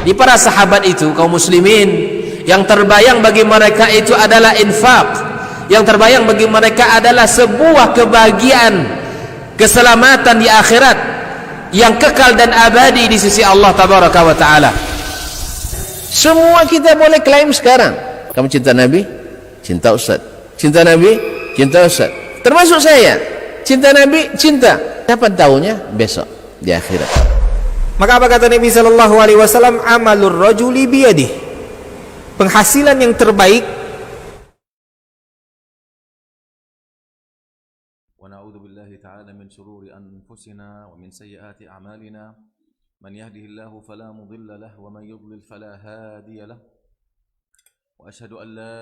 Di para sahabat itu, kaum muslimin, yang terbayang bagi mereka itu adalah infak, yang terbayang bagi mereka adalah sebuah kebahagiaan, keselamatan di akhirat yang kekal dan abadi di sisi Allah tabaraka wa taala. Semua kita boleh klaim sekarang, kamu cinta Nabi, cinta Ustaz. Cinta Nabi, cinta Ustaz. Termasuk saya, cinta Nabi, cinta. Dapat tahunya besok di akhirat. Maka apa kata Nabi sallallahu alaihi wasallam? Amalur rajuli biyadih. Penghasilan yang terbaik. Wa na'udzu billahi ta'ala min shururi anfusina wa min sayyiati a'malina. Man yahdihillahu fala mudilla lahu wa man yudlil fala hadiya lahu. Wa asyhadu an la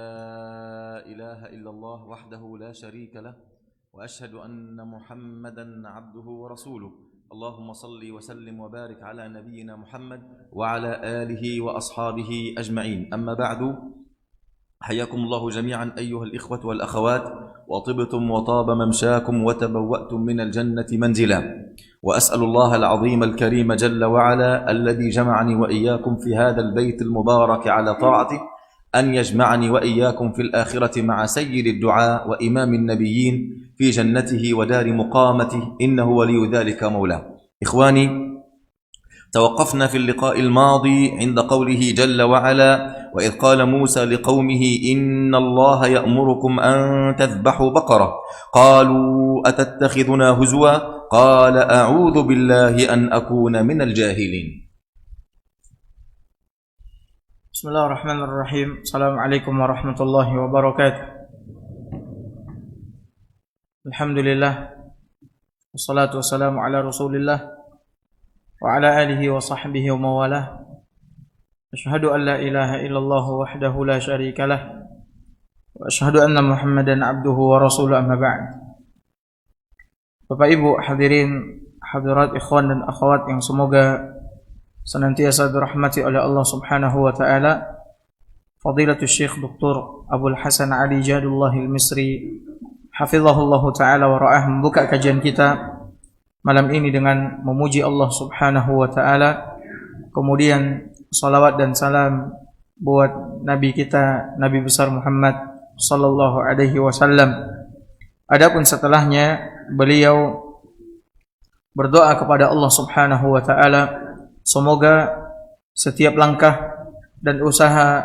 ilaha illallah wahdahu la syarika lahu wa asyhadu anna Muhammadan 'abduhu wa rasuluhu. Allahumma salli wa sallim wa barik ala nabiyyina Muhammad wa ala alihi wa ashabihi ajma'in. Amma ba'du. Hayyakumullahu jami'an ayyuhal ikhwatu wal akhawat wa tibtum wa taba mamshakum wa tabawwa'tum minal jannati manzila. Wa as'alullaha al-'azim al-karim jalla wa ala alladhi jama'ani wa iyyakum fi hadzal baitil mubarak ala ta'atihi an yajma'ani wa iyyakum fil akhirati ma'a sayyidid du'a wa imamin nabiyyin في جنته ودار مقامته إنه ولي ذلك مولاه. إخواني، توقفنا في اللقاء الماضي عند قوله جل وعلا: وإذ قال موسى لقومه إن الله يأمركم أن تذبحوا بقرة قالوا أتتخذنا هزوا قال أعوذ بالله أن أكون من الجاهلين. بسم الله الرحمن الرحيم. السلام عليكم ورحمة الله وبركاته. Alhamdulillah, wassalatu wassalamu ala rasulillah wa ala alihi wa sahbihi wa mawalah. Asyhadu an la ilaha illallah wahdahu la syarika lah wa asyhadu anna Muhammadan abduhu wa rasuluh, amma ba'd. Bapak Ibu hadirin hadirat, ikhwan dan akhwat yang semoga senantiasa dirahmati oleh Allah Subhanahu wa taala. Fadilatul Syekh Dr. Abdul Hasan Ali Jadullah al-Misri hafizahullahu ta'ala wa ra'ah membuka kajian kita malam ini dengan memuji Allah subhanahu wa ta'ala, kemudian salawat dan salam buat Nabi kita, Nabi besar Muhammad sallallahu alaihi wasallam. Adapun setelahnya beliau berdoa kepada Allah subhanahu wa ta'ala, semoga setiap langkah dan usaha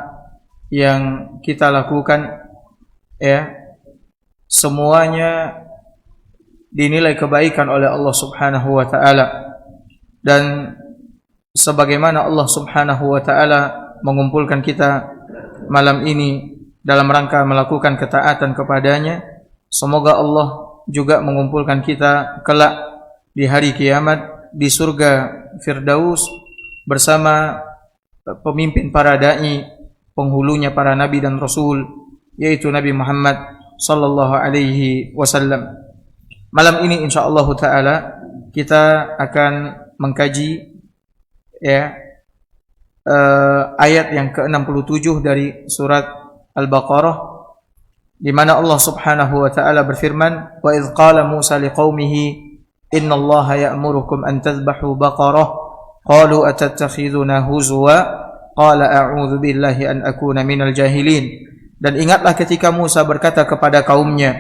yang kita lakukan, semuanya dinilai kebaikan oleh Allah subhanahu wa ta'ala, dan sebagaimana Allah subhanahu wa ta'ala mengumpulkan kita malam ini dalam rangka melakukan ketaatan kepadanya, semoga Allah juga mengumpulkan kita kelak di hari kiamat di surga Firdaus bersama pemimpin para da'i, penghulunya para nabi dan rasul, yaitu Nabi Muhammad sallallahu alaihi wasallam. Malam ini insyaallah taala kita akan mengkaji ayat yang ke-67 dari surat Al-Baqarah, di mana Allah Subhanahu wa taala berfirman, "Wa idz qala Musa liqaumihi innallaha ya'murukum an tadhbahu baqarah qalu atattakhidhuna huzwa qala a'udzu billahi an akuna minal jahilin." Dan ingatlah ketika Musa berkata kepada kaumnya,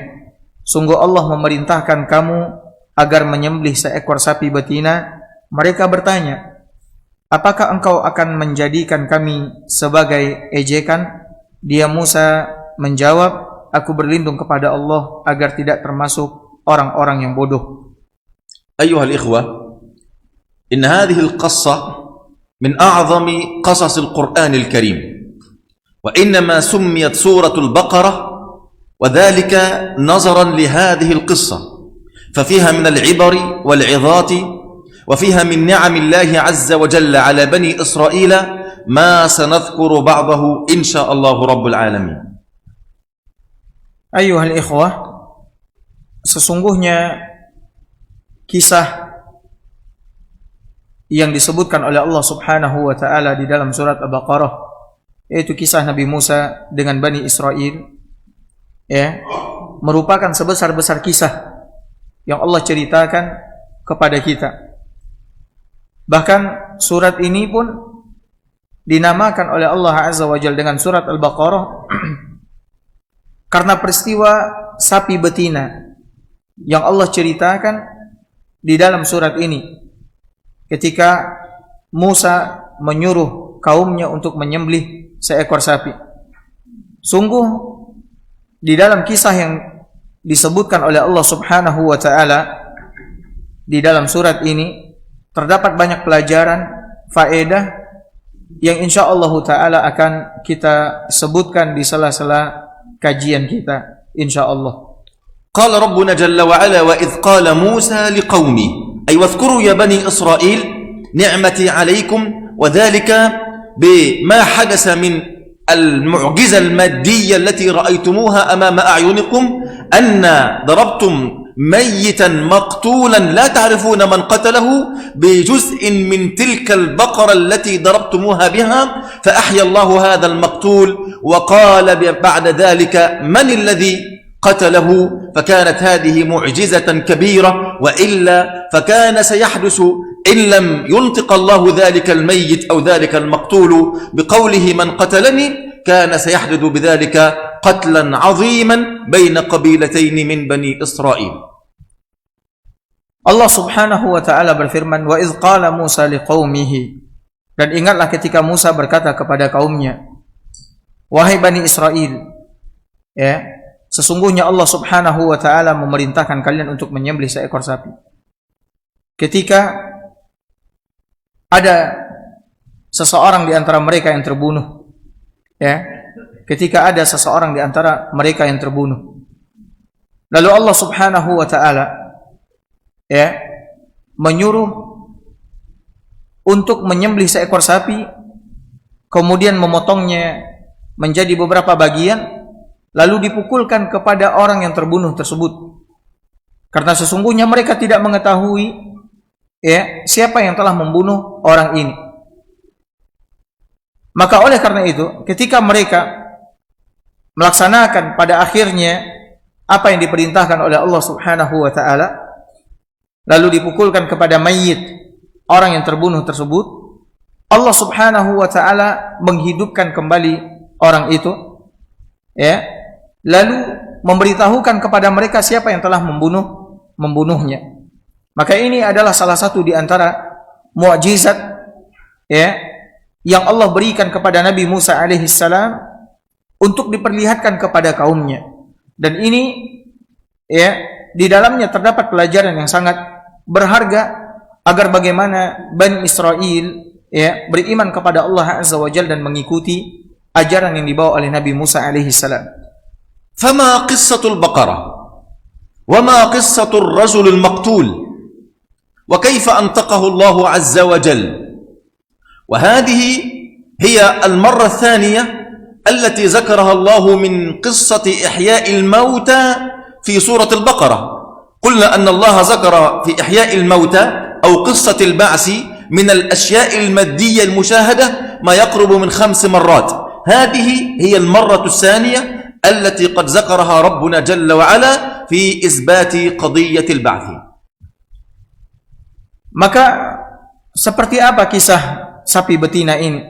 sungguh Allah memerintahkan kamu agar menyembelih seekor sapi betina. Mereka bertanya, apakah engkau akan menjadikan kami sebagai ejekan? Dia Musa menjawab, aku berlindung kepada Allah agar tidak termasuk orang-orang yang bodoh. Ayyuhal ikhwah, in hadhihi al-qassa min a'zami qasas al-Qur'an al-Karim. وإنما سميت سورة البقرة وذلك نظرا لهذه القصة، ففيها من العبر والعظات وفيها من نعم الله عز وجل على بني إسرائيل ما سنذكر بعضه إن شاء الله رب العالمين. أيها الإخوة, sesungguhnya kisah yang disebutkan oleh Allah Subhanahu wa taala di dalam surat Al-Baqarah, yaitu kisah Nabi Musa dengan Bani Israel, merupakan sebesar-besar kisah yang Allah ceritakan kepada kita. Bahkan surat ini pun dinamakan oleh Allah Azza wa Jalla dengan surat Al-Baqarah karena peristiwa sapi betina yang Allah ceritakan di dalam surat ini ketika Musa menyuruh kaumnya untuk menyembelih seekor sapi. Sungguh di dalam kisah yang disebutkan oleh Allah Subhanahu wa taala di dalam surat ini terdapat banyak pelajaran, faedah yang insyaallah taala akan kita sebutkan di sela-sela kajian kita insyaallah. قال ربنا جل وعلا وإذ قال موسى لقومه أي واذكروا يا بني إسرائيل نعمتي عليكم وذلك بما حدث من المعجزة المادية التي رأيتموها أمام أعينكم أن ضربتم ميتا مقتولا لا تعرفون من قتله بجزء من تلك البقرة التي ضربتموها بها فأحيا الله هذا المقتول وقال بعد ذلك من الذي قتله فكانت هذه معجزة كبيرة وإلا فكان سيحدث إن لم ينطق الله ذلك الميت أو ذلك المقتول بقوله من قتلني كان سيحدث بذلك قتلا عظيما بين قبيلتين من بني إسرائيل. Allah Subhanahu wa taala berfirman, "Wa idz qala Musa liqaumihi." Dan ingatlah ketika Musa berkata kepada kaumnya, "Wahai Bani Israel, ya, sesungguhnya Allah Subhanahu wa taala memerintahkan kalian untuk menyembelih seekor sapi." Ketika ada seseorang di antara mereka yang terbunuh, ya, ketika ada seseorang di antara mereka yang terbunuh, lalu Allah Subhanahu wa taala ya menyuruh untuk menyembelih seekor sapi, kemudian memotongnya menjadi beberapa bagian, lalu dipukulkan kepada orang yang terbunuh tersebut, karena sesungguhnya mereka tidak mengetahui ya siapa yang telah membunuh orang ini. Maka oleh karena itu, ketika mereka melaksanakan pada akhirnya apa yang diperintahkan oleh Allah Subhanahu wa taala, lalu dipukulkan kepada mayit orang yang terbunuh tersebut, Allah Subhanahu wa taala menghidupkan kembali orang itu, ya, lalu memberitahukan kepada mereka siapa yang telah membunuhnya. Maka ini adalah salah satu di antara mukjizat ya yang Allah berikan kepada Nabi Musa alaihi salam untuk diperlihatkan kepada kaumnya. Dan ini ya di dalamnya terdapat pelajaran yang sangat berharga agar bagaimana Bani Israel ya beriman kepada Allah Azza wa Jalla dan mengikuti ajaran yang dibawa oleh Nabi Musa alaihi salam. فما قصة البقرة وما قصة الرجل المقتول وكيف أنطقه الله عز وجل؟ وهذه هي المرة الثانية التي ذكرها الله من قصة إحياء الموتى في سورة البقرة. قلنا أن الله ذكر في إحياء الموتى أو قصة البعث من الأشياء المادية المشاهدة ما يقرب من 5 مرات. هذه هي المرة الثانية التي قد ذكرها ربنا جل وعلا في إثبات قضية البعث. Maka seperti apa kisah sapi betina ini?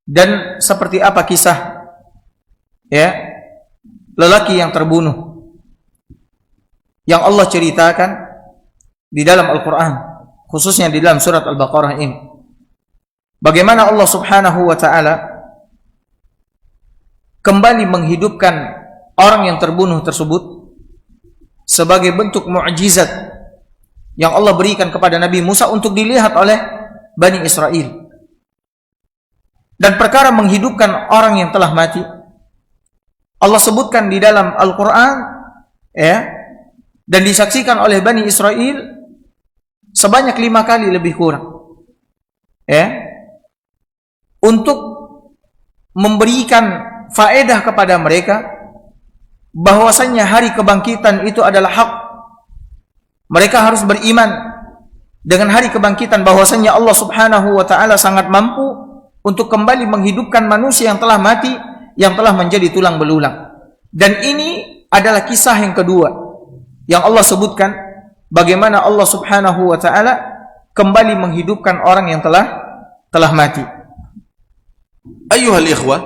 Dan seperti apa kisah ya lelaki yang terbunuh yang Allah ceritakan di dalam Al-Quran, khususnya di dalam surat Al-Baqarah ini? Bagaimana Allah Subhanahu wa ta'ala kembali menghidupkan orang yang terbunuh tersebut sebagai bentuk mukjizat yang Allah berikan kepada Nabi Musa untuk dilihat oleh Bani Israel. Dan perkara menghidupkan orang yang telah mati, Allah sebutkan di dalam Al-Quran ya, dan disaksikan oleh Bani Israel sebanyak 5 kali lebih kurang ya, untuk memberikan faedah kepada mereka bahwasanya hari kebangkitan itu adalah hak. Mereka harus beriman dengan hari kebangkitan, bahwasanya Allah Subhanahu wa ta'ala sangat mampu untuk kembali menghidupkan manusia yang telah mati, yang telah menjadi tulang belulang. Dan ini adalah kisah yang kedua yang Allah sebutkan, bagaimana Allah Subhanahu wa ta'ala kembali menghidupkan orang yang telah mati. أيها الإخوة،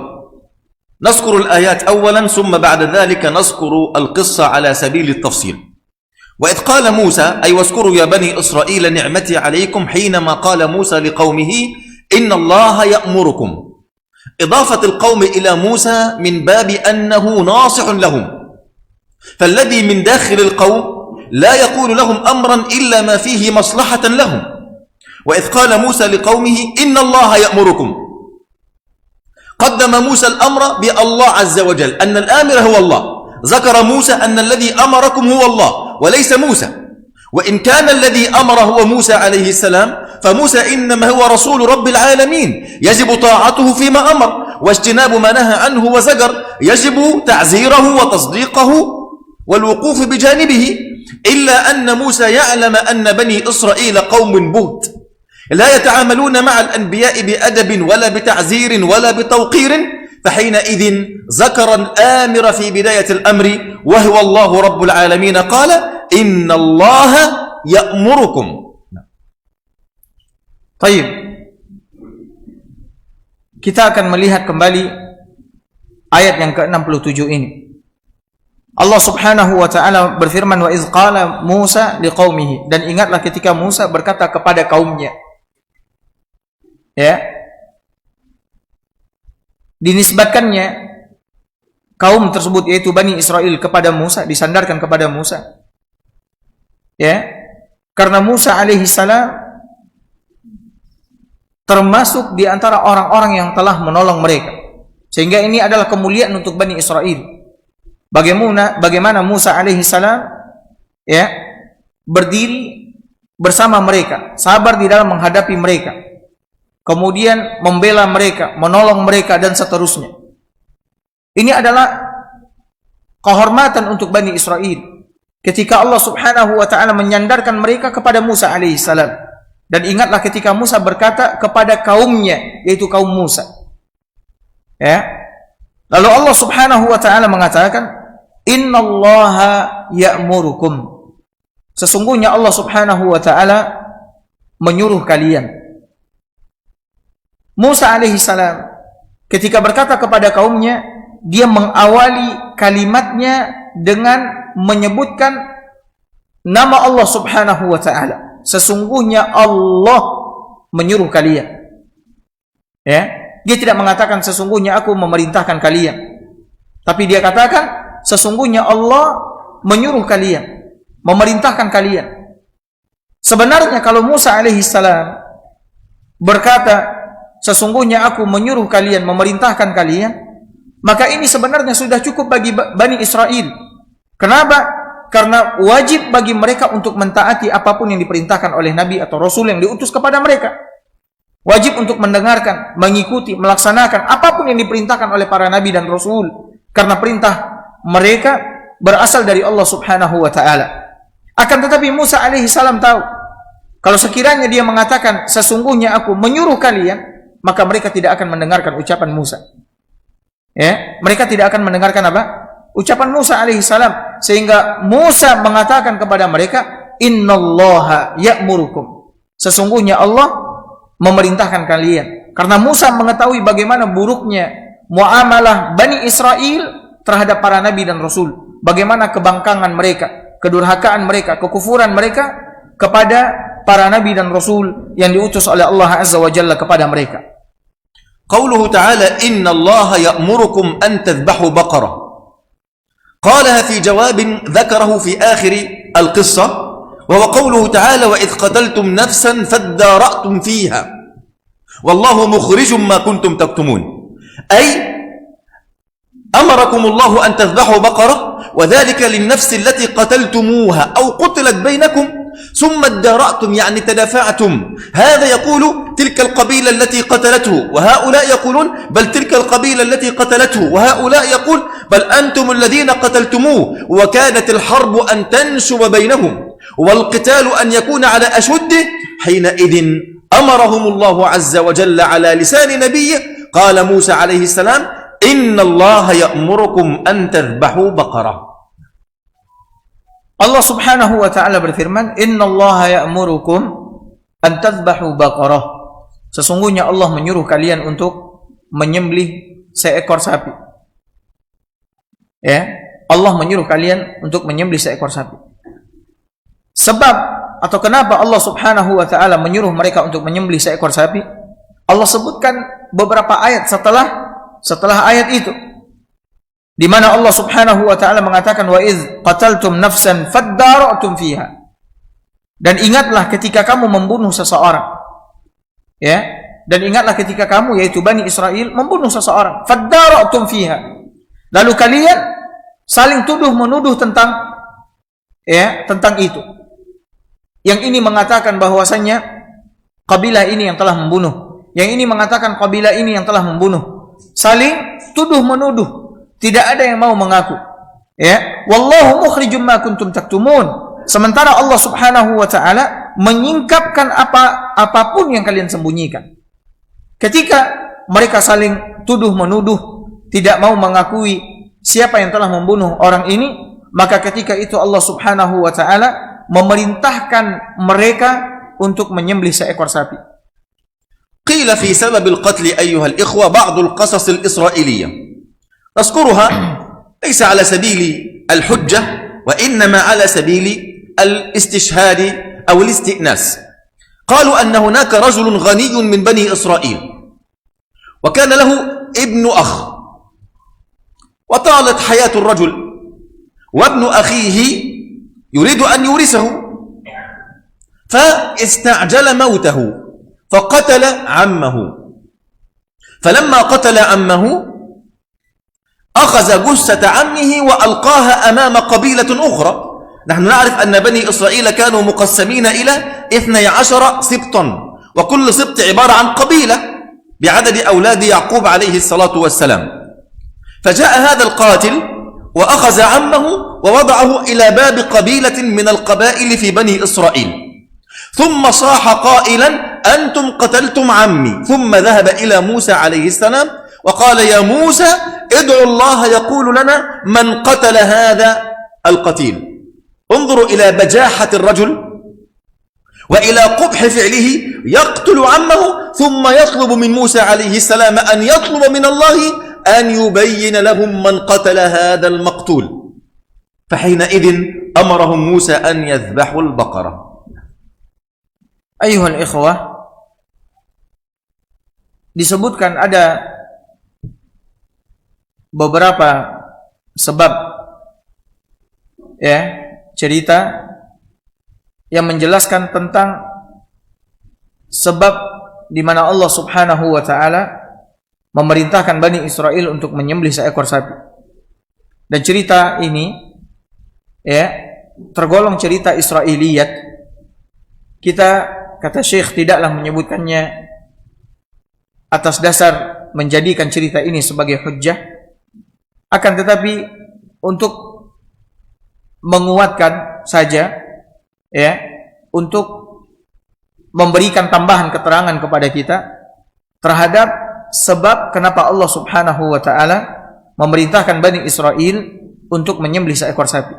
نذكر الآيات أولا ثم بعد ذلك نذكر القصة على سبيل التفصيل. وإذ قال موسى أي واذكروا يا بني إسرائيل نعمتي عليكم حينما قال موسى لقومه إن الله يأمركم. إضافة القوم إلى موسى من باب أنه ناصح لهم، فالذي من داخل القوم لا يقول لهم أمرا إلا ما فيه مصلحة لهم. وإذ قال موسى لقومه إن الله يأمركم، قدم موسى الأمر بالله عز وجل أن الآمر هو الله، ذكر موسى أن الذي أمركم هو الله وليس موسى، وإن كان الذي أمر هو موسى عليه السلام فموسى إنما هو رسول رب العالمين، يجب طاعته فيما أمر واجتناب ما نهى عنه وزجر، يجب تعزيره وتصديقه والوقوف بجانبه. إلا أن موسى يعلم أن بني إسرائيل قوم بهت لا يتعاملون مع الأنبياء بأدب ولا بتعزير ولا بتوقير، فحينئذ ذكر الآمر في بداية الأمر وهو الله رب العالمين، قال إن الله يأمركم. Baik. Kita akan melihat kembali ayat yang ke-67 ini. Allah Subhanahu wa taala berfirman, wa iz qala Musa liqaumihi, dan ingatlah ketika Musa berkata kepada kaumnya. Ya. Dinisbatkannya kaum tersebut yaitu Bani Israel kepada Musa, disandarkan kepada Musa. Ya. Karena Musa alaihi salam termasuk di antara orang-orang yang telah menolong mereka. Sehingga ini adalah kemuliaan untuk Bani Israel. Bagaimana Musa alaihi salam ya berdiri bersama mereka, sabar di dalam menghadapi mereka, kemudian membela mereka, menolong mereka dan seterusnya. Ini adalah kehormatan untuk Bani Israel ketika Allah Subhanahu wa taala menyandarkan mereka kepada Musa alaihi salam. Dan ingatlah ketika Musa berkata kepada kaumnya, yaitu kaum Musa. Ya. Lalu Allah Subhanahu wa taala mengatakan, "Innallaha ya'murukum." Sesungguhnya Allah Subhanahu wa taala menyuruh kalian. Musa alaihi salam ketika berkata kepada kaumnya, dia mengawali kalimatnya dengan menyebutkan nama Allah Subhanahu wa taala. Sesungguhnya Allah menyuruh kalian. Ya, dia tidak mengatakan sesungguhnya aku memerintahkan kalian. Tapi dia katakan sesungguhnya Allah menyuruh kalian, memerintahkan kalian. Sebenarnya kalau Musa alaihi salam berkata sesungguhnya aku menyuruh kalian, memerintahkan kalian, maka ini sebenarnya sudah cukup bagi Bani Israel. Kenapa? Karena wajib bagi mereka untuk mentaati apapun yang diperintahkan oleh Nabi atau Rasul yang diutus kepada mereka. Wajib untuk mendengarkan, mengikuti, melaksanakan apapun yang diperintahkan oleh para Nabi dan Rasul. Karena perintah mereka berasal dari Allah Subhanahu wa ta'ala. Akan tetapi Musa alaihi salam tahu, kalau sekiranya dia mengatakan sesungguhnya aku menyuruh kalian, maka mereka tidak akan mendengarkan ucapan Musa. Ya, mereka tidak akan mendengarkan apa? Ucapan Musa alaihi salam, sehingga Musa mengatakan kepada mereka, innallaha ya'murukum. Sesungguhnya Allah memerintahkan kalian. Karena Musa mengetahui bagaimana buruknya muamalah Bani Israel terhadap para nabi dan rasul. Bagaimana kebangkangan mereka, kedurhakaan mereka, kekufuran mereka kepada para nabi dan rasul yang diutus oleh Allah Azza wa Jalla kepada mereka. Qauluhu ta'ala innallaha ya'murukum an tadhbahu baqarah. قالها في جواب ذكره في آخر القصة، وهو قوله تعالى وإذ قتلتم نفسا فادارأتم فيها والله مخرج ما كنتم تكتمون، أي أمركم الله أن تذبحوا بقرة وذلك للنفس التي قتلتموها أو قتلت بينكم ثم ادارأتم يعني تدافعتم. هذا يقول تلك القبيلة التي قتلته، وهؤلاء يقولون بل تلك القبيلة التي قتلته، وهؤلاء يقول بل أنتم الذين قتلتموه. وكانت الحرب أن تنشب بينهم والقتال أن يكون على أشده. حينئذ أمرهم الله عز وجل على لسان نبيه قال موسى عليه السلام إن الله يأمركم أن تذبحوا بقرة. Allah Subhanahu wa taala berfirman, "Innallaha ya'murukum an tadhbahu baqarah." Sesungguhnya Allah menyuruh kalian untuk menyembelih seekor sapi. Ya, Allah menyuruh kalian untuk menyembelih seekor sapi. Sebab atau kenapa Allah Subhanahu wa taala menyuruh mereka untuk menyembelih seekor sapi? Allah sebutkan beberapa ayat setelah ayat itu, di mana Allah Subhanahu wa taala mengatakan wa iz qataltum nafsan faddara'tum fiha. Dan ingatlah ketika kamu membunuh seseorang. Ya, dan ingatlah ketika kamu, yaitu Bani Israel, membunuh seseorang, faddara'tum fiha. Lalu kalian saling tuduh menuduh tentang itu. Yang ini mengatakan bahwasanya kabilah ini yang telah membunuh, yang ini mengatakan kabilah ini yang telah membunuh. Saling tuduh menuduh, tidak ada yang mau mengaku. Ya, wallahu mukhrijum ma kuntum taktumun. Sementara Allah Subhanahu wa taala menyingkapkan apapun yang kalian sembunyikan. Ketika mereka saling tuduh menuduh, tidak mau mengakui siapa yang telah membunuh orang ini, maka ketika itu Allah Subhanahu wa taala memerintahkan mereka untuk menyembelih seekor sapi. قيل في سبب القتل أيها الإخوة بعض القصص الإسرائيلية نذكرها ليس على سبيل الحجة وإنما على سبيل الاستشهاد أو الاستئناس. قالوا أن هناك رجل غني من بني إسرائيل وكان له ابن أخ، وطالت حياة الرجل وابن أخيه يريد أن يورثه، فاستعجل موته فقتل عمه. فلما قتل عمه أخذ جثة عمه وألقاها أمام قبيلة أخرى. نحن نعرف أن بني إسرائيل كانوا مقسمين إلى 12 سبطا، وكل سبط عبارة عن قبيلة بعدد أولاد يعقوب عليه الصلاة والسلام. فجاء هذا القاتل وأخذ عمه ووضعه إلى باب قبيلة من القبائل في بني إسرائيل، ثم صاح قائلا أنتم قتلتم عمي. ثم ذهب إلى موسى عليه السلام وقال يا موسى ادعوا الله يقول لنا من قتل هذا القتيل. انظروا إلى بجاحة الرجل وإلى قبح فعله، يقتل عمه ثم يطلب من موسى عليه السلام أن يطلب من الله أن يبين لهم من قتل هذا المقتول. فحينئذ أمرهم موسى أن يذبحوا البقرة. Ayuhal ikhwah, disebutkan ada beberapa sebab cerita yang menjelaskan tentang sebab di mana Allah Subhanahu wa taala memerintahkan Bani Israel untuk menyembelih seekor sapi. Dan cerita ini tergolong cerita Israiliyat. Kita, kata Syekh, tidaklah menyebutkannya atas dasar menjadikan cerita ini sebagai hujjah, akan tetapi untuk menguatkan saja, untuk memberikan tambahan keterangan kepada kita terhadap sebab kenapa Allah Subhanahu wa taala memerintahkan Bani Israel untuk menyembelih seekor sapi.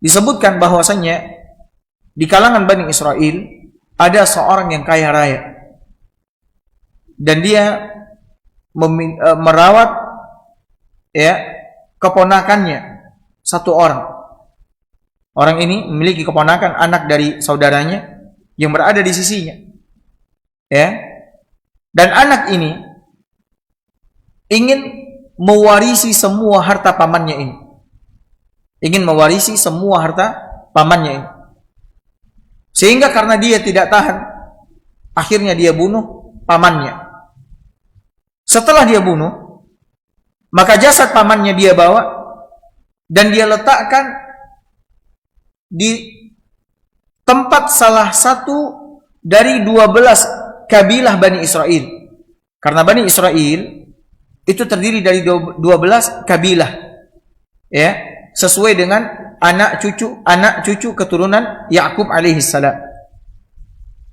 Disebutkan bahwasanya di kalangan Bani Israel ada seorang yang kaya raya, dan dia merawat keponakannya satu orang. Orang ini memiliki keponakan, anak dari saudaranya yang berada di sisinya. Dan anak ini ingin mewarisi semua harta pamannya ini. Ingin mewarisi semua harta pamannya ini. Sehingga karena dia tidak tahan, akhirnya dia bunuh pamannya. Setelah dia bunuh, maka jasad pamannya dia bawa dan dia letakkan di tempat salah satu dari 12 kabilah Bani Israel. Karena Bani Israel itu terdiri dari 12 kabilah, sesuai dengan anak cucu keturunan Yakub alaihi salam.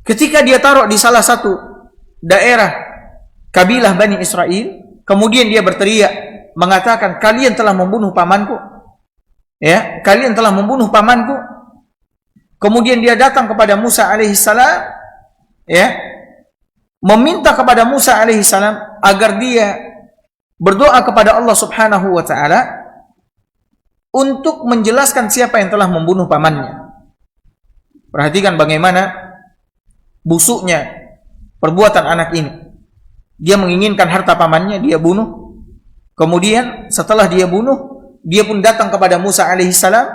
Ketika dia taruh di salah satu daerah kabilah Bani Israel, kemudian dia berteriak mengatakan, kalian telah membunuh pamanku. Kalian telah membunuh pamanku. Kemudian dia datang kepada Musa alaihi salam, meminta kepada Musa alaihissalam agar dia berdoa kepada Allah Subhanahu wa taala untuk menjelaskan siapa yang telah membunuh pamannya. Perhatikan bagaimana busuknya perbuatan anak ini. Dia menginginkan harta pamannya, dia bunuh. Kemudian setelah dia bunuh, dia pun datang kepada Musa alaihissalam,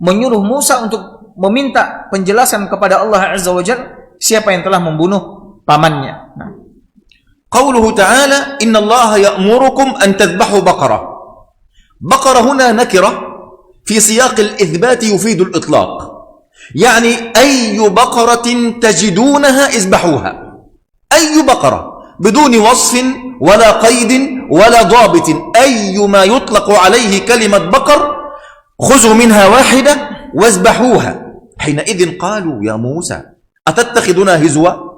menyuruh Musa untuk meminta penjelasan kepada Allah Azza wa Jalla siapa yang telah membunuh pamannya. قوله تعالى إن الله يأمركم أن تذبحوا بقرة. بقرة هنا نكرة في سياق الإثبات يفيد الإطلاق، يعني أي بقرة تجدونها اذبحوها، أي بقرة بدون وصف ولا قيد ولا ضابط، أيما يطلق عليه كلمة بقر خذوا منها واحدة واذبحوها. حينئذ قالوا يا موسى أتتخذنا هزوا،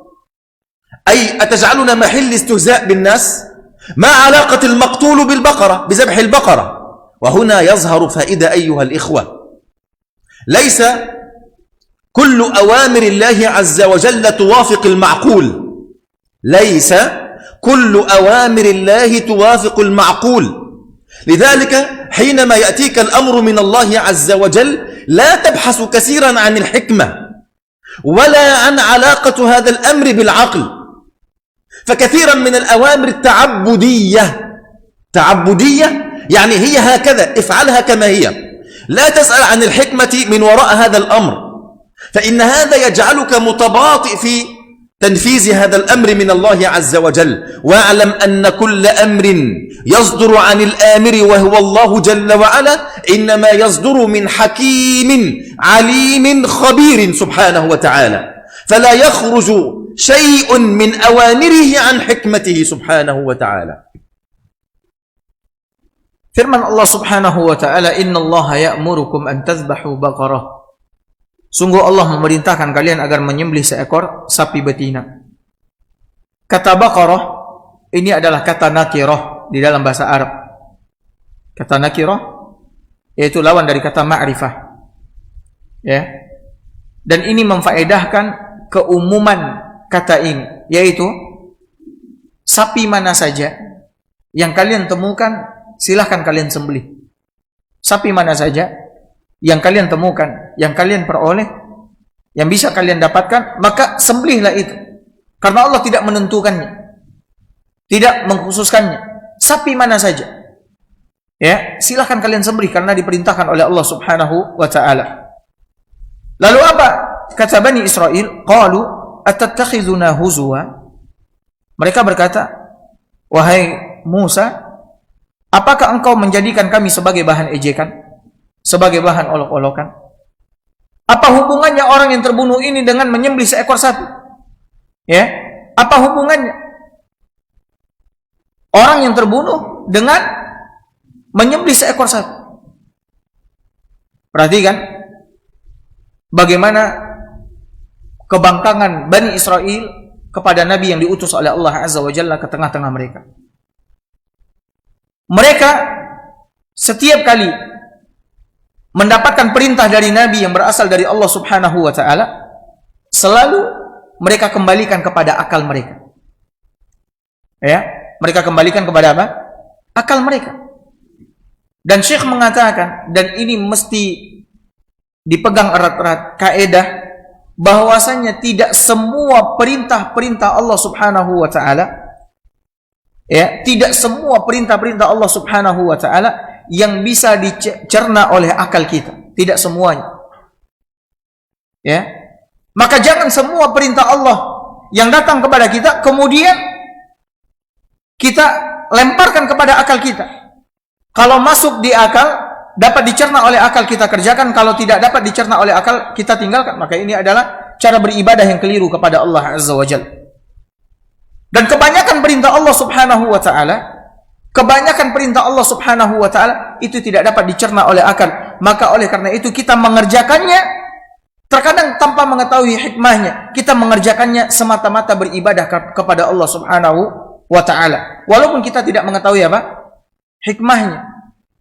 أي أتجعلنا محل استهزاء بالناس؟ ما علاقة المقتول بالبقرة بذبح البقرة؟ وهنا يظهر فائدة أيها الإخوة، ليس كل أوامر الله عز وجل توافق المعقول، ليس كل أوامر الله توافق المعقول. لذلك حينما يأتيك الأمر من الله عز وجل لا تبحث كثيرا عن الحكمة ولا عن علاقة هذا الأمر بالعقل، فكثيرا من الأوامر التعبدية يعني هي هكذا افعلها كما هي، لا تسأل عن الحكمة من وراء هذا الأمر، فإن هذا يجعلك متباطئ في تنفيذ هذا الأمر من الله عز وجل. واعلم أن كل أمر يصدر عن الآمر وهو الله جل وعلا إنما يصدر من حكيم عليم خبير سبحانه وتعالى، فلا يخرج شيء من أوامره عن حكمته سبحانه وتعالى. Firman Allah Subhanahu wa taala, "Innallaha ya'murukum an tadhbahu baqarah." Sungguh Allah memerintahkan kalian agar menyembelih seekor sapi betina. Kata baqarah ini adalah kata nakirah di dalam bahasa Arab. Kata nakirah yaitu lawan dari kata ma'rifah. Ya. Dan ini memfaedahkan keumuman kata ini, yaitu sapi mana saja yang kalian temukan silahkan kalian sembelih. Sapi mana saja yang kalian temukan, yang kalian peroleh, yang bisa kalian dapatkan, maka sembelihlah itu. Karena Allah tidak menentukannya, tidak mengkhususkannya. Sapi mana saja, ya, silahkan kalian sembelih karena diperintahkan oleh Allah Subhanahu wa taala. Lalu apa kata Bani Israel? Qalu atattakhizuna huzwa. Mereka berkata, wahai Musa, apakah engkau menjadikan kami sebagai bahan ejekan, sebagai bahan olok-olokan? Apa hubungannya orang yang terbunuh ini dengan menyembelih seekor sapi? Ya, apa hubungannya orang yang terbunuh dengan menyembelih seekor sapi? Perhatikan bagaimana kebangkangan Bani Israel kepada Nabi yang diutus oleh Allah Azza wa Jalla ke tengah-tengah mereka. Mereka setiap kali mendapatkan perintah dari Nabi yang berasal dari Allah Subhanahu wa taala, selalu mereka kembalikan kepada akal mereka. Ya, mereka kembalikan kepada apa? Akal mereka. Dan Syekh mengatakan, dan ini mesti dipegang erat-erat, kaidah bahwasanya tidak semua perintah-perintah Allah Subhanahu wa taala, ya, tidak semua perintah-perintah Allah Subhanahu wa taala yang bisa dicerna oleh akal kita, tidak semuanya. Ya. Maka jangan semua perintah Allah yang datang kepada kita kemudian kita lemparkan kepada akal kita. Kalau masuk di akal, dapat dicerna oleh akal, kita kerjakan. Kalau tidak dapat dicerna oleh akal, kita tinggalkan. Maka ini adalah cara beribadah yang keliru kepada Allah Azza wa Jalla. Dan kebanyakan perintah Allah Subhanahu wa taala, kebanyakan perintah Allah Subhanahu wa taala itu tidak dapat dicerna oleh akal. Maka oleh karena itu kita mengerjakannya terkadang tanpa mengetahui hikmahnya. Kita mengerjakannya semata-mata beribadah kepada Allah Subhanahu wa taala. Walaupun kita tidak mengetahui apa? Hikmahnya.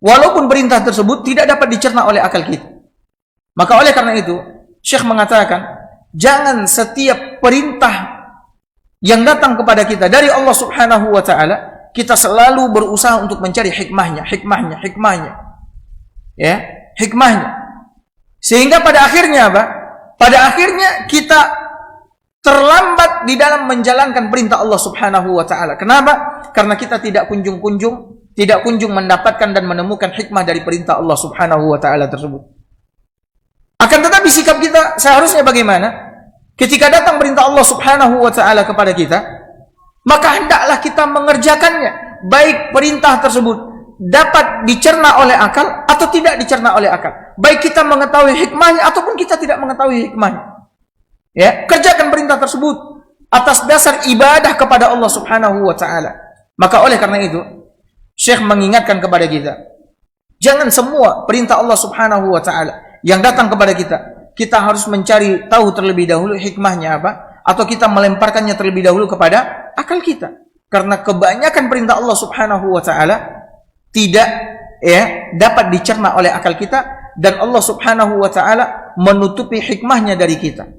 Walaupun perintah tersebut tidak dapat dicerna oleh akal kita. Maka oleh karena itu, Syekh mengatakan, jangan setiap perintah yang datang kepada kita dari Allah Subhanahu wa taala, kita selalu berusaha untuk mencari hikmahnya. Ya, hikmahnya. Sehingga pada akhirnya apa? Pada akhirnya kita terlambat di dalam menjalankan perintah Allah Subhanahu wa taala. Kenapa? Karena kita tidak kunjung mendapatkan dan menemukan hikmah dari perintah Allah Subhanahu wa taala tersebut. Akan tetapi sikap kita seharusnya bagaimana? Ketika datang perintah Allah Subhanahu wa taala kepada kita, maka hendaklah kita mengerjakannya, baik perintah tersebut dapat dicerna oleh akal atau tidak dicerna oleh akal. Baik kita mengetahui hikmahnya ataupun kita tidak mengetahui hikmahnya. Ya, kerjakan perintah tersebut atas dasar ibadah kepada Allah Subhanahu wa taala. Maka oleh karena itu, Syekh mengingatkan kepada kita, jangan semua perintah Allah Subhanahu wa taala yang datang kepada kita harus mencari tahu terlebih dahulu hikmahnya apa, atau kita melemparkannya terlebih dahulu kepada akal kita. Karena kebanyakan perintah Allah Subhanahu wa taala tidak dapat dicerna oleh akal kita, dan Allah Subhanahu wa taala menutupi hikmahnya dari kita.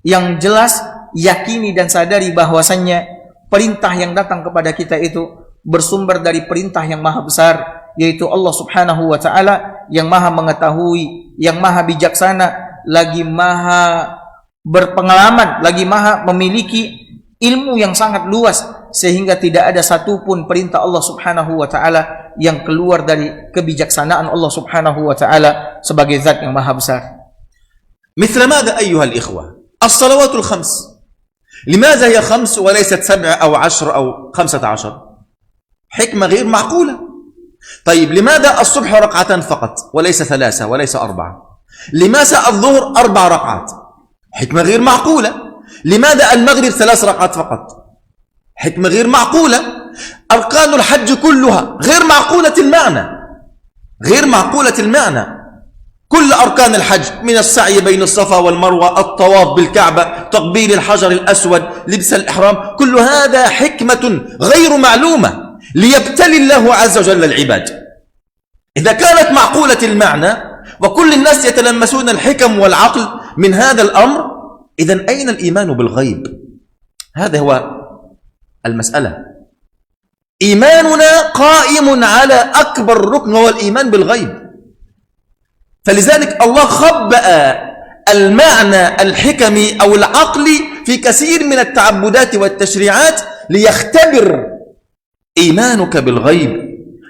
Yang jelas yakini dan sadari bahwasannya perintah yang datang kepada kita itu bersumber dari perintah yang maha besar, yaitu Allah Subhanahu wa taala yang maha mengetahui, yang maha bijaksana, lagi maha berpengalaman, lagi maha memiliki ilmu yang sangat luas, sehingga tidak ada satupun perintah Allah Subhanahu wa taala yang keluar dari kebijaksanaan Allah Subhanahu wa taala sebagai zat yang maha besar. مثل ماذا أيها الإخوة؟ الصلوات الخمس، لماذا هي 5 وليست 7 أو 10 أو 15؟ حكمة غير معقولة. طيب لماذا الصبح ركعتان فقط وليس 3 وليس 4؟ لماذا الظهر 4 ركعات؟ حكمة غير معقولة. لماذا المغرب 3 ركعات فقط؟ حكمة غير معقولة. أركان الحج كلها غير معقولة المعنى، غير معقولة المعنى. كل أركان الحج من السعي بين الصفا والمروة، الطواف بالكعبة، تقبيل الحجر الأسود، لبس الإحرام، كل هذا حكمة غير معلومة ليبتلي الله عز وجل العباد. إذا كانت معقولة المعنى وكل الناس يتلمسون الحكم والعقل من هذا الأمر، إذن أين الإيمان بالغيب؟ هذا هو المسألة. إيماننا قائم على أكبر ركن هو الإيمان بالغيب. فلذلك الله خبأ المعنى الحكمي أو العقلي في كثير من التعبدات والتشريعات ليختبر إيمانك بالغيب.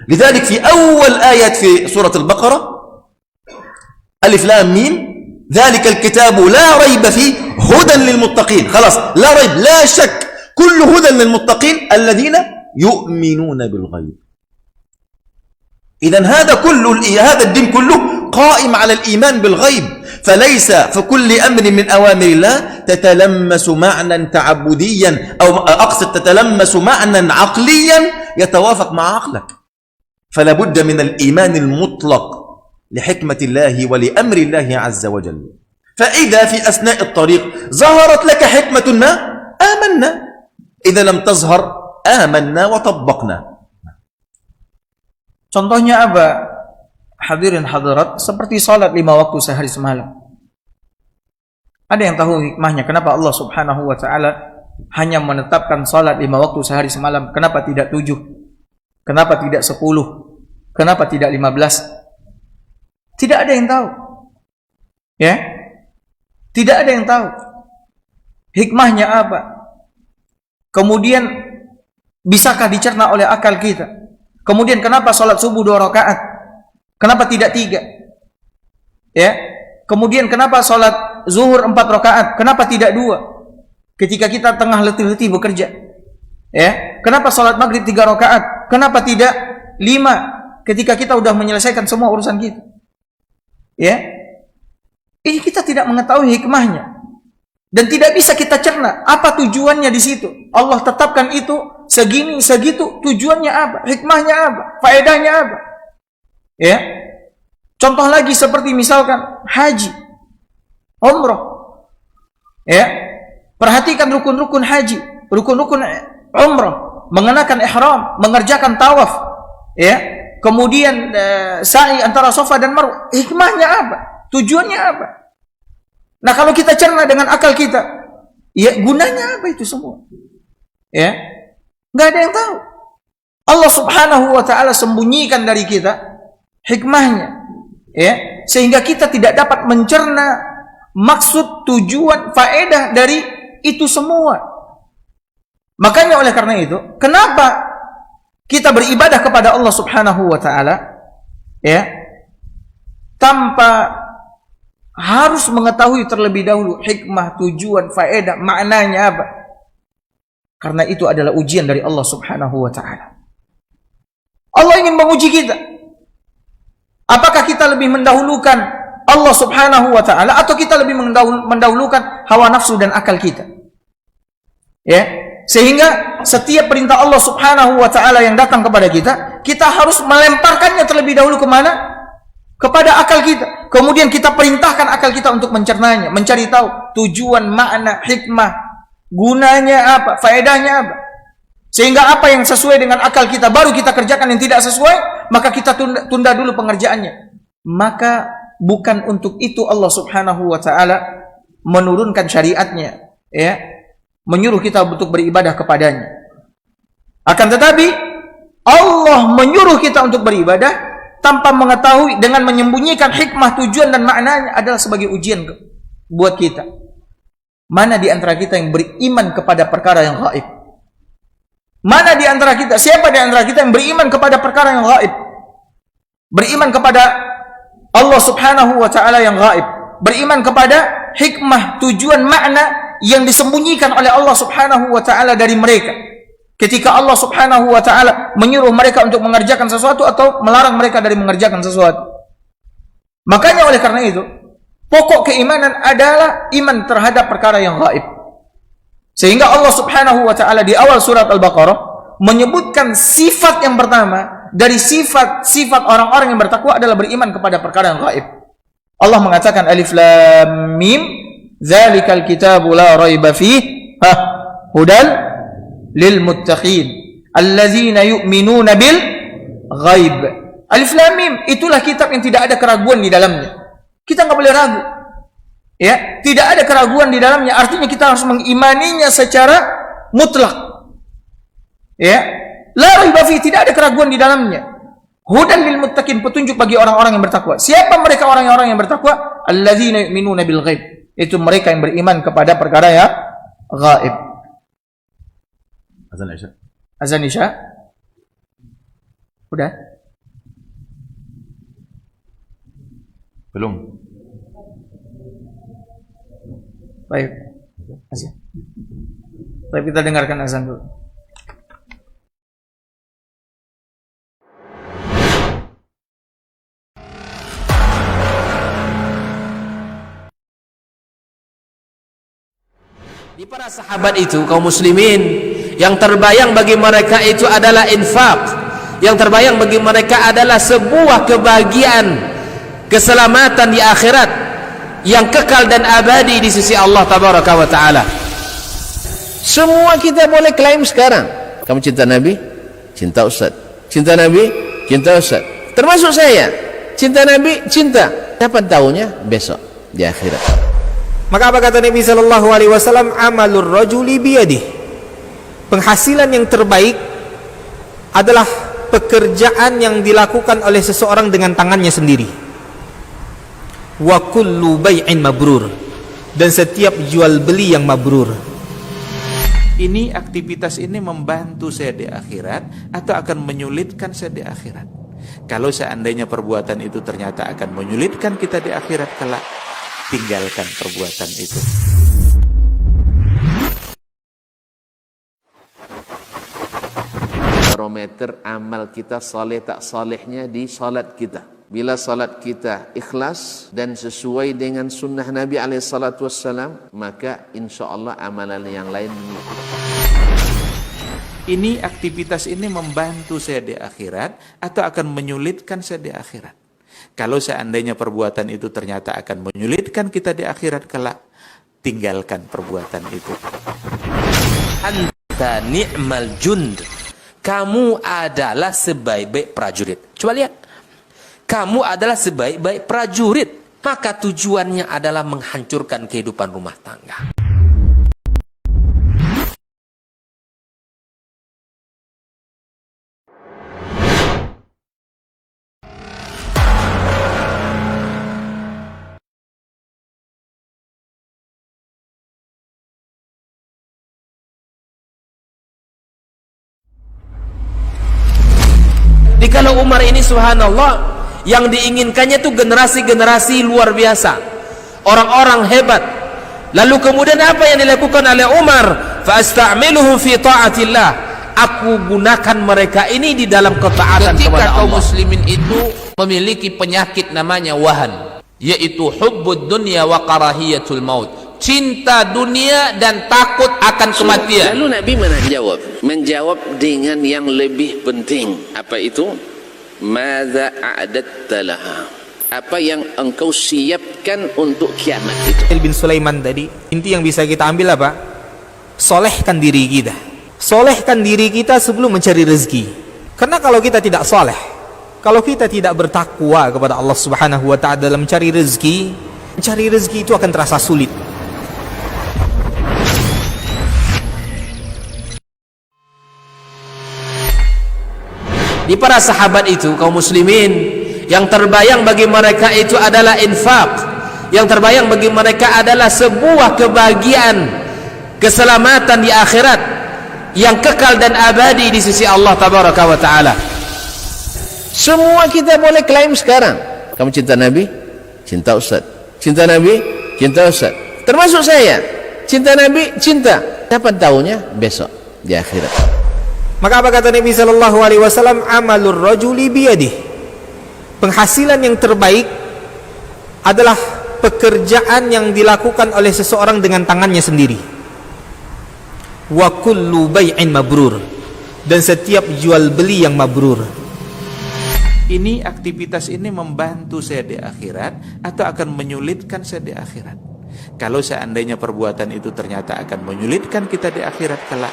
لذلك في أول آيات في سورة البقرة ألف لام ميم ذلك الكتاب لا ريب فيه هدى للمتقين. خلاص، لا ريب، لا شك، كل هدى للمتقين الذين يؤمنون بالغيب. إذن هذا الدين كله قائم على الإيمان بالغيب. فليس في كل أمر من أوامر الله تتلمس معنى تعبديا أو أقصد تتلمس معنى عقليا يتوافق مع عقلك. فلا بد من الإيمان المطلق لحكمة الله ولأمر الله عز وجل. فإذا في أثناء الطريق ظهرت لك حكمة ما آمنا، إذا لم تظهر آمنا وطبقنا. Contohnya apa? Hadirin hadirat, seperti salat 5 waktu sehari semalam. Ada yang tahu hikmahnya kenapa Allah Subhanahu wa taala hanya menetapkan salat 5 waktu sehari semalam? Kenapa tidak 7? Kenapa tidak 10? Kenapa tidak 15? Tidak ada yang tahu. Ya? Tidak ada yang tahu. Hikmahnya apa? Kemudian bisakah dicerna oleh akal kita? Kemudian kenapa salat subuh 2 rakaat? Kenapa tidak 3? Ya. Kemudian kenapa salat zuhur 4 rakaat? Kenapa tidak 2? Ketika kita tengah letih-letih bekerja. Ya. Kenapa salat maghrib 3 rakaat? Kenapa tidak 5? Ketika kita sudah menyelesaikan semua urusan kita. Ya. Ini kita tidak mengetahui hikmahnya. Dan tidak bisa kita cerna apa tujuannya di situ. Allah tetapkan itu segini, segitu, tujuannya apa? Hikmahnya apa? Faedahnya apa? Ya. Contoh lagi seperti misalkan haji, umrah. Ya. Perhatikan rukun-rukun haji, rukun-rukun umrah, mengenakan ihram, mengerjakan tawaf, ya. Kemudian sa'i antara Safa dan Marwah. Hikmahnya apa? Tujuannya apa? Nah, kalau kita cerna dengan akal kita, ya gunanya apa itu semua? Ya, nggak ada yang tahu. Allah Subhanahu wa taala sembunyikan dari kita hikmahnya, ya, sehingga kita tidak dapat mencerna maksud, tujuan, faedah dari itu semua. Makanya oleh karena itu, kenapa kita beribadah kepada Allah Subhanahu wa taala, ya, tanpa harus mengetahui terlebih dahulu hikmah, tujuan, faedah, maknanya apa? Karena itu adalah ujian dari Allah Subhanahu wa taala. Allah ingin menguji kita. Apakah kita lebih mendahulukan Allah Subhanahu wa taala atau kita lebih mendahulukan hawa nafsu dan akal kita? Ya, sehingga setiap perintah Allah Subhanahu wa taala yang datang kepada kita, kita harus melemparkannya terlebih dahulu kemana? Kepada akal kita. Kemudian kita perintahkan akal kita untuk mencernanya, mencari tahu tujuan, makna, hikmah, gunanya apa, faedahnya apa. Sehingga apa yang sesuai dengan akal kita baru kita kerjakan, yang tidak sesuai maka kita tunda dulu pengerjaannya. Maka bukan untuk itu Allah Subhanahu wa taala menurunkan syariatnya, ya, menyuruh kita untuk beribadah kepadanya. Akan tetapi Allah menyuruh kita untuk beribadah tanpa mengetahui, dengan menyembunyikan hikmah, tujuan dan maknanya adalah sebagai ujian buat kita. Mana di antara kita yang beriman kepada perkara yang gaib? Mana di antara kita, siapa di antara kita yang beriman kepada perkara yang gaib? Beriman kepada Allah Subhanahu wa taala yang gaib, beriman kepada hikmah, tujuan, makna yang disembunyikan oleh Allah Subhanahu wa taala dari mereka. Ketika Allah Subhanahu wa taala menyuruh mereka untuk mengerjakan sesuatu atau melarang mereka dari mengerjakan sesuatu. Makanya oleh karena itu, pokok keimanan adalah iman terhadap perkara yang gaib. Sehingga Allah Subhanahu wa taala di awal surat Al-Baqarah menyebutkan sifat yang pertama dari sifat orang-orang yang bertakwa adalah beriman kepada perkara yang gaib. Allah mengatakan alif lam mim dzalikal kitabu la raiba fihi hudal lil muttaqin allazina yu'minuna bil ghaib. Alif lam mim, itulah kitab yang tidak ada keraguan di dalamnya. Kita enggak boleh ragu. Ya, tidak ada keraguan di dalamnya, artinya kita harus mengimaninya secara mutlak. Ya, la raiba fi, tidak ada keraguan di dalamnya. Hudan lil muttaqin, petunjuk bagi orang-orang yang bertakwa. Siapa mereka orang-orang yang bertakwa? Alladzina yu'minuna bil ghaib. Itu mereka yang beriman kepada perkara yang gaib. Azan Isya. Azan Isya. Udah? Belum. Baik. Baik, kita dengarkan azan dulu. Di para sahabat itu, kaum muslimin, yang terbayang bagi mereka itu adalah infak. Yang terbayang bagi mereka adalah sebuah kebahagiaan, keselamatan di akhirat yang kekal dan abadi di sisi Allah Tabaraka wa Ta'ala. Semua kita boleh klaim sekarang. Kamu cinta Nabi? Cinta Ustaz. Cinta Nabi? Cinta Ustaz. Termasuk saya. Cinta Nabi? Cinta. Kapan tahunya? Besok di akhirat. Maka apa kata Nabi sallallahu alaihi wasallam? Amalur rajuli biyadih. Penghasilan yang terbaik adalah pekerjaan yang dilakukan oleh seseorang dengan tangannya sendiri. Wa kullu bai'in mabrur, dan setiap jual beli yang mabrur. Ini aktivitas ini membantu saya di akhirat atau akan menyulitkan saya di akhirat? Kalau seandainya perbuatan itu ternyata akan menyulitkan kita di akhirat kelak, tinggalkan perbuatan itu. Barometer amal kita saleh tak salehnya di salat kita. Bila salat kita ikhlas dan sesuai dengan sunnah Nabi SAW, maka insya Allah amalan yang lain mengikuti. Ini aktivitas ini membantu saya di akhirat atau akan menyulitkan saya di akhirat? Kalau seandainya perbuatan itu ternyata akan menyulitkan kita di akhirat kelak, tinggalkan perbuatan itu. Anta ni'mal jund. Kamu adalah sebaik-baik prajurit. Coba lihat. Kamu adalah sebaik-baik prajurit. Maka tujuannya adalah menghancurkan kehidupan rumah tangga. kalau Umar ini subhanallah yang diinginkannya itu generasi-generasi luar biasa, orang-orang hebat. Lalu kemudian apa yang dilakukan oleh Umar? Fa asta'miluhum fi ta'atillah, aku gunakan mereka ini di dalam ketaatan kepada Allah. Ketika kaum muslimin itu memiliki penyakit namanya wahan, yaitu hubbud dunya wa karahiyatul maut, cinta dunia dan takut akan kematian. Lalu Nabi menjawab dengan yang lebih penting. Apa itu? Madza a'adatta laha, apa yang engkau siapkan untuk kiamat itu. Bin Sulaiman tadi, inti yang bisa kita ambil apa? Solehkan diri kita. Solehkan diri kita sebelum mencari rezeki. Karena kalau kita tidak soleh, kalau kita tidak bertakwa kepada Allah Subhanahu wa ta'ala dalam mencari rezeki itu akan terasa sulit. Di para sahabat itu, kaum muslimin, yang terbayang bagi mereka itu adalah infak, yang terbayang bagi mereka adalah sebuah kebahagiaan, keselamatan di akhirat yang kekal dan abadi di sisi Allah tabaraka wa taala. Semua kita boleh klaim sekarang. Kamu cinta Nabi? Cinta Ustaz. Cinta Nabi? Cinta Ustaz. Termasuk saya. Cinta Nabi? Cinta. Kapan tahunya? Besok di akhirat. Maka apa kata Nabi sallallahu alaihi wasallam? Amalur rajuli biyadih. Penghasilan yang terbaik adalah pekerjaan yang dilakukan oleh seseorang dengan tangannya sendiri. Wa kullu bai'in mabrur, dan setiap jual beli yang mabrur. Ini aktivitas ini membantu saya di akhirat atau akan menyulitkan saya di akhirat? Kalau seandainya perbuatan itu ternyata akan menyulitkan kita di akhirat kelak,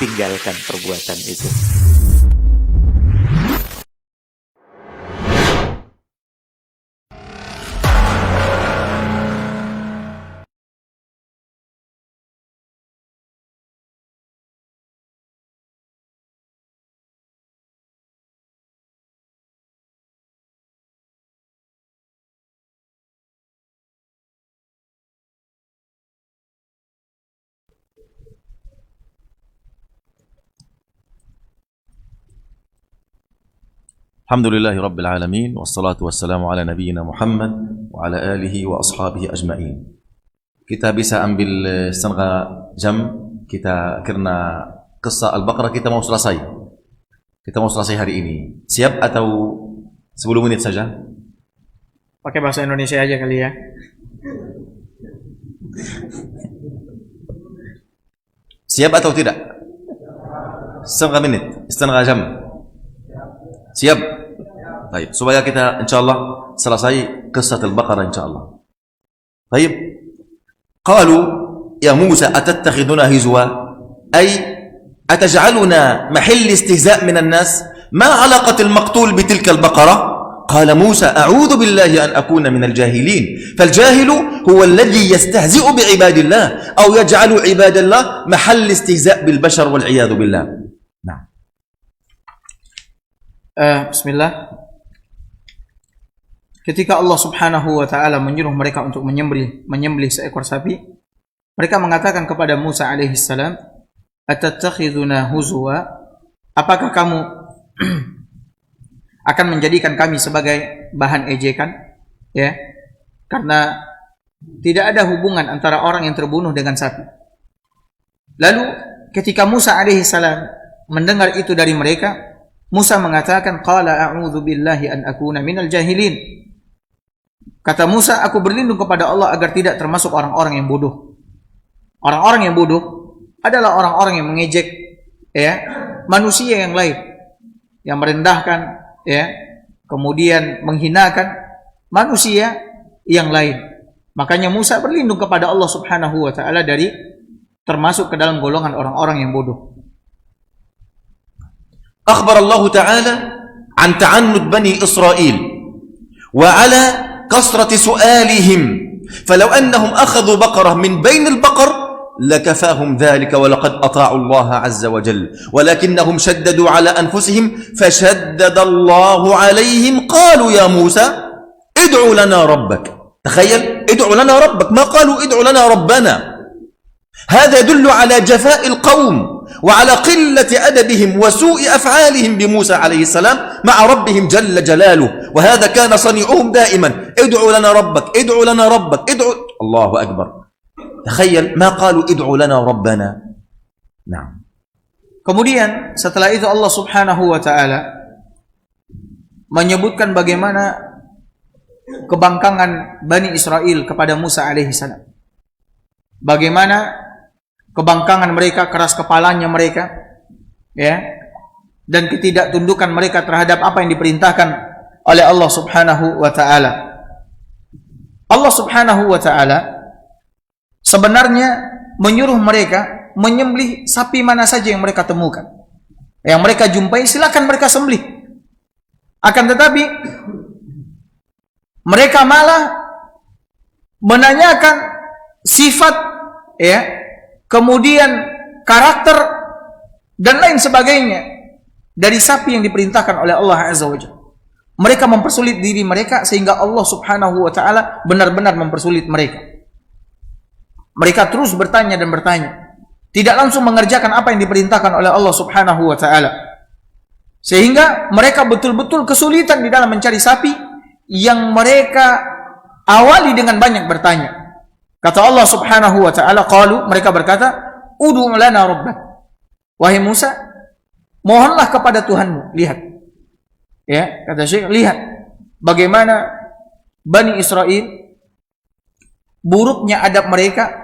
tinggalkan perbuatan itu. Alhamdulillahi Rabbil Alamin, wassalatu wassalamu ala nabiyyina Muhammad wa ala alihi wa ashabihi ajma'in. Kita bisa ambil setengah jam, kita karena kisah Al-Baqarah kita mau selesai. Kita mau selesai hari ini. Siap atau 10 menit saja? Pakai bahasa Indonesia aja kali ya. Siap atau tidak? Setengah menit, setengah jam. Siap? Baik, supaya kita insyaallah selesai kisah Al-Baqarah insyaallah. Baik. Qalu ya Musa atattakhiduna hizwa ay ataj'aluna mahall istihza' min an-nas ma 'alaqat al-maqtul bitilka al-baqarah قال موسى أعوذ بالله أن أكون من الجاهلين فالجاهل هو الذي يستهزئ بعباد الله أو يجعل عباد الله محل استهزاء بالبشر والعياذ بالله. نعم. Bismillah. Ketika Allah Subhanahu wa taala menyuruh mereka untuk menyembelih seekor sapi, mereka mengatakan kepada Musa alaihi salam, "Atattakhiduna huzwa?" Apakah kamu akan menjadikan kami sebagai bahan ejekan? Ya. Karena tidak ada hubungan antara orang yang terbunuh dengan sapi. Lalu ketika Musa alaihi salam mendengar itu dari mereka, Musa mengatakan, qala a'udzu billahi an akuna minal jahilin. Kata Musa, aku berlindung kepada Allah agar tidak termasuk orang-orang yang bodoh. Orang-orang yang bodoh adalah orang-orang yang mengejek ya manusia yang lain, yang merendahkan ya, kemudian menghinakan manusia yang lain. Makanya Musa berlindung kepada Allah Subhanahu wa taala dari termasuk ke dalam golongan orang-orang yang bodoh. أخبر الله تعالى عن تعنت بني إسرائيل وعلى كثرة سؤالهم فلو أنهم أخذوا بقرة من بين البقر لكفاهم ذلك ولقد أطاعوا الله عز وجل ولكنهم شددوا على أنفسهم فشدد الله عليهم قالوا يا موسى ادعوا لنا ربك. تخيل، ادعوا لنا ربك، ما قالوا ادعوا لنا ربنا. هذا يدل على جفاء القوم وعلى قلة أدبهم وسوء أفعالهم بموسى عليه السلام مع ربهم جل جلاله. وهذا كان صنيعهم دائما: ادعوا لنا ربك، ادعوا لنا ربك، ادعوا. الله أكبر. تخيل ما قالوا ادعوا لنا ربنا. نعم. Kemudian setelah itu Allah Subhanahu wa taala menyebutkan bagaimana kebangkangan Bani Israel kepada Musa alaihi salam. Bagaimana kebangkangan mereka, keras kepalanya mereka, ya, dan ketidaktundukan mereka terhadap apa yang diperintahkan oleh Allah Subhanahu wa taala. Allah Subhanahu wa taala sebenarnya menyuruh mereka menyembelih sapi mana saja yang mereka temukan, yang mereka jumpai, silakan mereka sembelih. Akan tetapi mereka malah menanyakan sifat, ya, kemudian karakter dan lain sebagainya dari sapi yang diperintahkan oleh Allah Azza wa Jalla. Mereka mempersulit diri mereka sehingga Allah Subhanahu wa taala benar-benar mempersulit mereka. Mereka terus bertanya dan bertanya, tidak langsung mengerjakan apa yang diperintahkan oleh Allah Subhanahu wa taala. Sehingga mereka betul-betul kesulitan di dalam mencari sapi yang mereka awali dengan banyak bertanya. Kata Allah Subhanahu wa taala, qalu, mereka berkata, ud'u lana rabbak. Wahai Musa, mohonlah kepada Tuhanmu. Lihat. Ya, kata Syekh, lihat bagaimana Bani Israel buruknya adab mereka